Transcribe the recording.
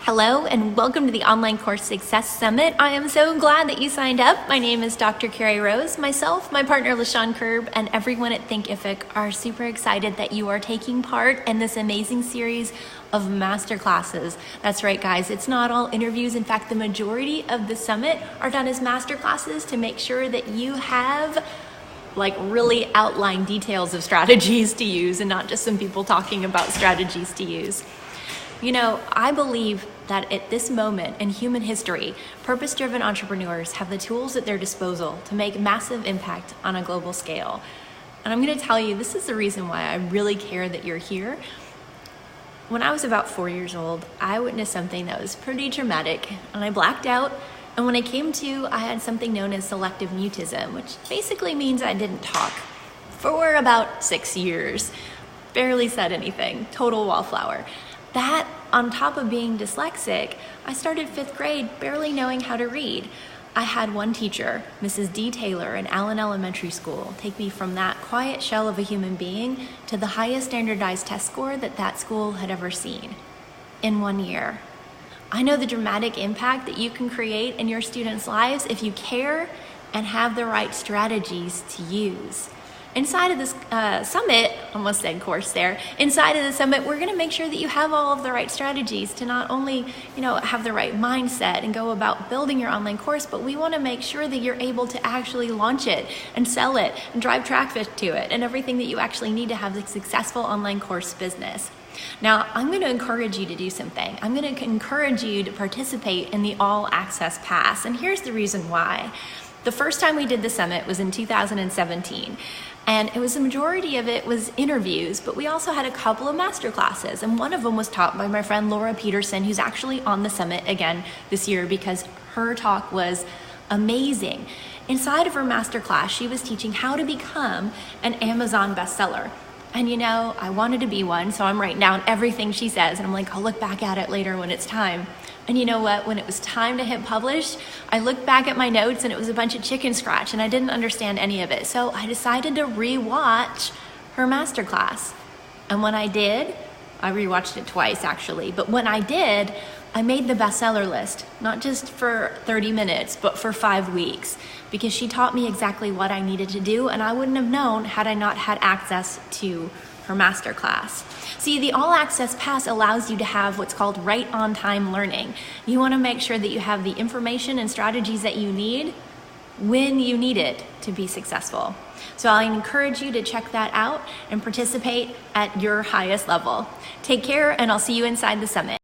Hello and welcome to the Online Course Success Summit. I am so glad that you signed up. My name is Dr. Carrie Rose. Myself, my partner LaShawn Kerb, and everyone at Thinkific are super excited that you are taking part in this amazing series of masterclasses. That's right, guys. It's not all interviews. In fact, the majority of the summit are done as masterclasses to make sure that you have really outlined details of strategies to use and not just some people talking about strategies to use. You know, I believe that at this moment in human history, purpose-driven entrepreneurs have the tools at their disposal to make massive impact on a global scale. And I'm going to tell you, this is the reason why I really care that you're here. When I was about 4 years old, I witnessed something that was pretty traumatic, and I blacked out. And when I came to, I had something known as selective mutism, which basically means I didn't talk for about 6 years. Barely said anything, total wallflower. That, on top of being dyslexic, I started 5th grade barely knowing how to read. I had one teacher, Mrs. D. Taylor in Allen Elementary School, take me from that quiet shell of a human being to the highest standardized test score that school had ever seen in 1 year. I know the dramatic impact that you can create in your students' lives if you care and have the right strategies to use. Inside of this summit, almost said course there, inside of the summit, we're gonna make sure that you have all of the right strategies to not only, have the right mindset and go about building your online course, but we wanna make sure that you're able to actually launch it and sell it and drive traffic to it and everything that you actually need to have a successful online course business. Now, I'm gonna encourage you to do something. I'm gonna encourage you to participate in the All Access Pass, and here's the reason why. The first time we did the summit was in 2017. And the majority of it was interviews, but we also had a couple of master classes. And one of them was taught by my friend Laura Peterson, who's actually on the summit again this year because her talk was amazing. Inside of her master class, she was teaching how to become an Amazon bestseller. And I wanted to be one, so I'm writing down everything she says, and I'm like, I'll look back at it later when it's time. And you know what? When it was time to hit publish, I looked back at my notes and it was a bunch of chicken scratch and I didn't understand any of it. So I decided to re-watch her masterclass. And when I did, I rewatched it twice actually, but when I did, I made the bestseller list, not just for 30 minutes, but for 5 weeks, because she taught me exactly what I needed to do, and I wouldn't have known had I not had access to her masterclass. See, the All Access Pass allows you to have what's called right on time learning. You want to make sure that you have the information and strategies that you need when you need it to be successful. So I encourage you to check that out and participate at your highest level. Take care, and I'll see you inside the summit.